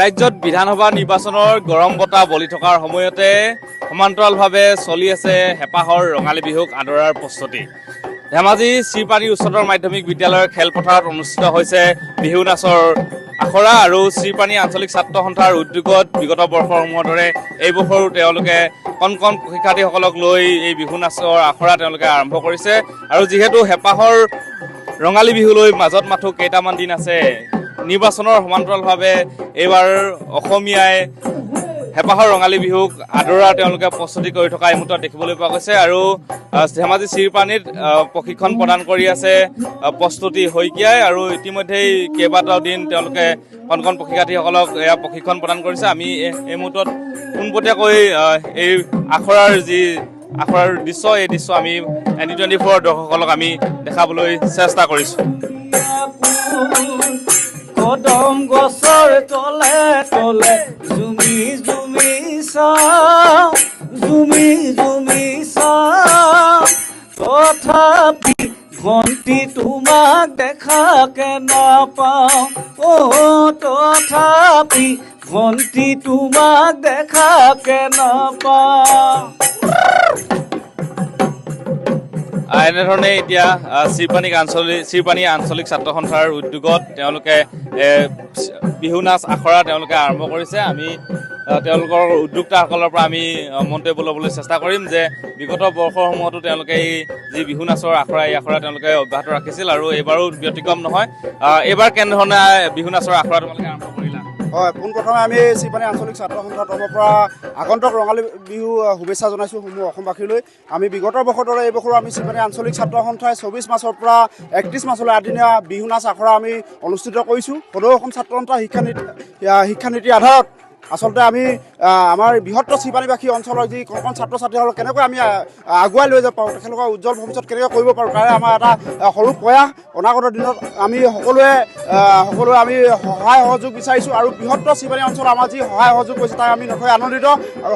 ৰাজ্যত বিধানসভা নিৰ্বাচনৰ গৰম বতাহ বলি থকাৰ সময়তে সমান্তৰালভাৱে চলি আছে হেঁপাহৰ ৰঙালী বিহুক আদৰাৰ প্ৰস্তুতি। ধেমাজি শ্ৰীপানী উচ্চতৰ মাধ্যমিক বিদ্যালয়ৰ খেলপথাৰত অনুষ্ঠিত হৈছে বিহু নাচৰ আখৰা আৰু শ্ৰীপানী আঞ্চলিক ছাত্ৰ সন্থাৰ উদ্যোগত বিগত বৰ্ষসমূহৰ দৰে এই বছৰো তেওঁলোকে কণ কণ শিক্ষাৰ্থীসকলক লৈ এই বিহু নাচৰ আখৰা তেওঁলোকে আৰম্ভ কৰিছে। আৰু যিহেতু হেঁপাহৰ ৰঙালী বিহুলৈ মাজত মাথো কেইটামান দিন আছে, নিৰ্বাচনৰ সমান্তৰালভাৱে এইবাৰ অসমীয়াই হেঁপাহৰ ৰঙালী বিহুক আদৰাৰ তেওঁলোকে প্ৰস্তুতি কৰি থকা এই মুহূৰ্তত দেখিবলৈ পোৱা গৈছে। আৰু ধেমাজি শ্ৰীপানীত প্ৰশিক্ষণ প্ৰদান কৰি আছে প্ৰস্তুতি শইকীয়াই, আৰু ইতিমধ্যেই কেইবাটাও দিন তেওঁলোকে কণ কণ শিক্ষাৰ্থীসকলক এয়া প্ৰশিক্ষণ প্ৰদান কৰিছে। আমি এই মুহূৰ্তত পোনপটীয়াকৈ এই আখৰাৰ দৃশ্য, এই দৃশ্য আমি N24 দৰ্শকসকলক আমি দেখাবলৈ চেষ্টা কৰিছোঁ। কদম গছৰ তলে তলে জুমি জুমি চাওঁ, জুমি জুমি চাওঁ, তথাপি ভণ্টি তোমাক দেখাকে নাপাওঁ, তথাপি ভণ্টি তোমাক দেখাকে নাপাওঁ। এনেধৰণে এতিয়া শ্ৰীপানী আঞ্চলিক ছাত্ৰ সন্থাৰ উদ্যোগত তেওঁলোকে বিহু নাচ আখৰা তেওঁলোকে আৰম্ভ কৰিছে। আমি তেওঁলোকৰ উদ্যোক্তাসকলৰ পৰা আমি মন্তব্য ল'বলৈ চেষ্টা কৰিম যে বিগত বৰ্ষসমূহতো তেওঁলোকে এই যি বিহু নাচৰ আখৰা, এই আখৰা তেওঁলোকে অব্যাহত ৰাখিছিল আৰু এইবাৰো ব্যতিক্ৰম নহয়। এইবাৰ কেনেধৰণে বিহু নাচৰ আখৰা তোমালোকে আৰম্ভ কৰিলা? হয়, পোনপ্ৰথমে আমি শ্ৰীপানী আঞ্চলিক ছাত্ৰ সন্থাৰ তৰফৰ পৰা আগন্তুক ৰঙালী বিহু শুভেচ্ছা জনাইছোঁ সমূহ অসমবাসীলৈ। আমি বিগত বৰ্ষৰ দৰে এই বছৰো আমি শ্ৰীপানী আঞ্চলিক ছাত্ৰ সন্থাই 24 মাৰ্চৰ পৰা 31 মাৰ্চলৈ আদিনীয়া বিহু নাচ আখৰা আমি অনুষ্ঠিত কৰিছোঁ। সদৌ অসম ছাত্ৰ সন্থাৰ শিক্ষানীতিৰ আধাৰত আচলতে আমি আমাৰ বৃহত্তৰ শ্ৰীপানীবাসী অঞ্চলৰ যি কণ কণ ছাত্ৰ ছাত্ৰীসকলক কেনেকৈ আমি আগুৱাই লৈ যাব পাৰোঁ, তেখেতলোকৰ উজ্জ্বল ভৱিষ্যত কেনেকৈ কৰিব পাৰোঁ, তাৰে আমাৰ এটা সৰু প্ৰয়াস। অনাগত দিনত আমি সকলোৱে আমি সহায় সহযোগ বিচাৰিছোঁ আৰু বৃহত্তৰ শ্ৰীপানী অঞ্চলত আমাৰ যি সহায় সহযোগ কৰিছে তাক আমি নথৈ আনন্দিত। আৰু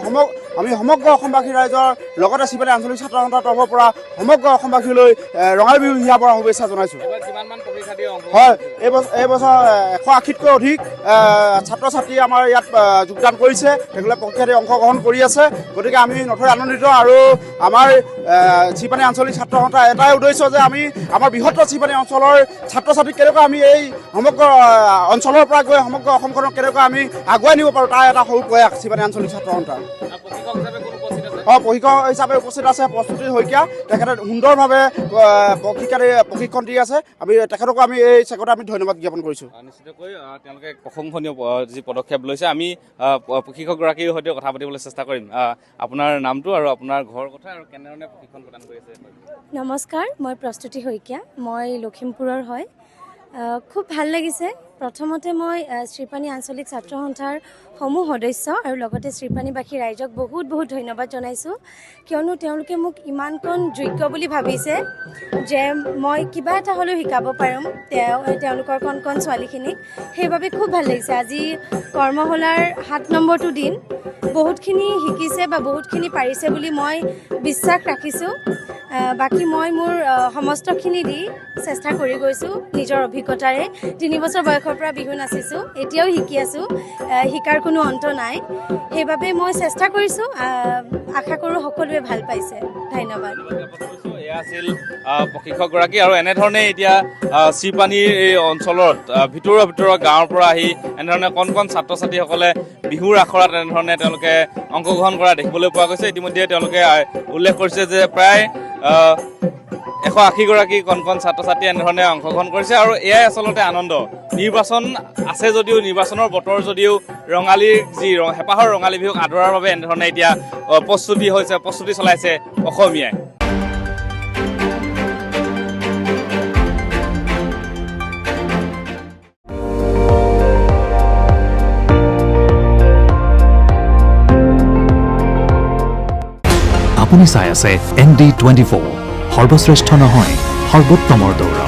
আমি সমগ্ৰ অসমবাসী ৰাইজৰ লগতে শ্ৰীপানী আঞ্চলিক ছাত্ৰ সন্থাৰ তৰফৰ পৰা সমগ্ৰ অসমবাসীলৈ ৰঙালী বিহু হিয়াৰ পৰা শুভেচ্ছা জনাইছোঁ। হয়, এইবছৰ 180তকৈ অধিক ছাত্ৰ ছাত্ৰী আমাৰ ইয়াত যোগদান কৰিছে, তেখেতলোকে পৰীক্ষাতে অংশগ্ৰহণ কৰি আছে। গতিকে আমি নথৈ আনন্দিত। আৰু আমাৰ শ্ৰীপানী আঞ্চলিক ছাত্ৰ সন্থাৰ এটাই উদ্দেশ্য যে আমি আমাৰ বৃহত্তৰ শ্ৰীপানী অঞ্চলৰ ছাত্ৰ ছাত্ৰীক কেনেকৈ আমি এই সমগ্ৰ অঞ্চলৰ পৰা গৈ সমগ্ৰ অসমখনক কেনেকৈ আমি আগুৱাই নিব পাৰোঁ, তাৰ এটা সৰু প্ৰয়াস শ্ৰীপানী আঞ্চলিক ছাত্ৰ সন্থাৰ। প্ৰশিক্ষক হিচাপে উপস্থিত আছে প্ৰস্তুতি শইকীয়া, তেখেতে সুন্দৰভাৱে প্ৰশিক্ষণ দি আছে। আমি তেখেতকো আমি এই চেগতে আমি ধন্যবাদ জ্ঞাপন কৰিছোঁ। নিশ্চিতকৈ তেওঁলোকে প্ৰশংসনীয় যি পদক্ষেপ লৈছে। আমি প্ৰশিক্ষকগৰাকীৰ সৈতে কথা পাতিবলৈ চেষ্টা কৰিম। আপোনাৰ নামটো আৰু আপোনাৰ ঘৰ কথা আৰু কেনেধৰণে প্ৰশিক্ষণ প্ৰদান কৰি আছে? নমস্কাৰ, মই প্ৰস্তুতি শইকীয়া, মই লখিমপুৰৰ হয়। খুব ভাল লাগিছে। প্ৰথমতে মই শ্ৰীপানী আঞ্চলিক ছাত্ৰ সন্থাৰ সমূহ সদস্য আৰু লগতে শ্ৰীপানীবাসী ৰাইজক বহুত বহুত ধন্যবাদ জনাইছোঁ, কিয়নো তেওঁলোকে মোক ইমানকণ যোগ্য বুলি ভাবিছে যে মই কিবা এটা হ'লেও শিকাব পাৰিম তেওঁলোকৰ কণ কণ ছোৱালীখিনিক। সেইবাবে খুব ভাল লাগিছে। আজি কৰ্মশালাৰ 7 নম্বৰটো দিন, বহুতখিনি শিকিছে বা বহুতখিনি পাৰিছে বুলি মই বিশ্বাস ৰাখিছোঁ। বাকী মই মোৰ সমস্তখিনি দি চেষ্টা কৰি গৈছোঁ নিজৰ অভিজ্ঞতাৰে। 3 বছৰ বয়সৰ পৰা বিহু নাচিছোঁ, এতিয়াও শিকি আছোঁ, শিকাৰ কোনো অন্ত নাই। সেইবাবে মই চেষ্টা কৰিছোঁ, আশা কৰোঁ সকলোৱে ভাল পাইছে। ধন্যবাদ। এয়া আছিল প্ৰশিক্ষকগৰাকী। আৰু এনেধৰণে এতিয়া শ্ৰীপানীৰ এই অঞ্চলত ভিতৰুৱা গাঁৱৰ পৰা আহি এনেধৰণে কণ কণ ছাত্ৰ ছাত্ৰীসকলে বিহুৰ আখৰাত এনেধৰণে তেওঁলোকে অংশগ্ৰহণ কৰা দেখিবলৈ পোৱা গৈছে। ইতিমধ্যে তেওঁলোকে উল্লেখ কৰিছে যে প্ৰায় 180গৰাকী কণ কণ ছাত্ৰ ছাত্ৰী এনেধৰণে অংশগ্ৰহণ কৰিছে আৰু এয়াই আচলতে আনন্দ। নিৰ্বাচন আছে যদিও, নিৰ্বাচনৰ বতৰ যদিও, ৰঙালীৰ যি হেঁপাহৰ ৰঙালী বিহুক আদৰাৰ বাবে এনেধৰণে এতিয়া প্ৰস্তুতি চলাইছে অসমীয়াই। আপুনি চাই আছে ND24, সৰ্বশ্ৰেষ্ঠ নহয় সৰ্বোত্তমৰ দৌৰ।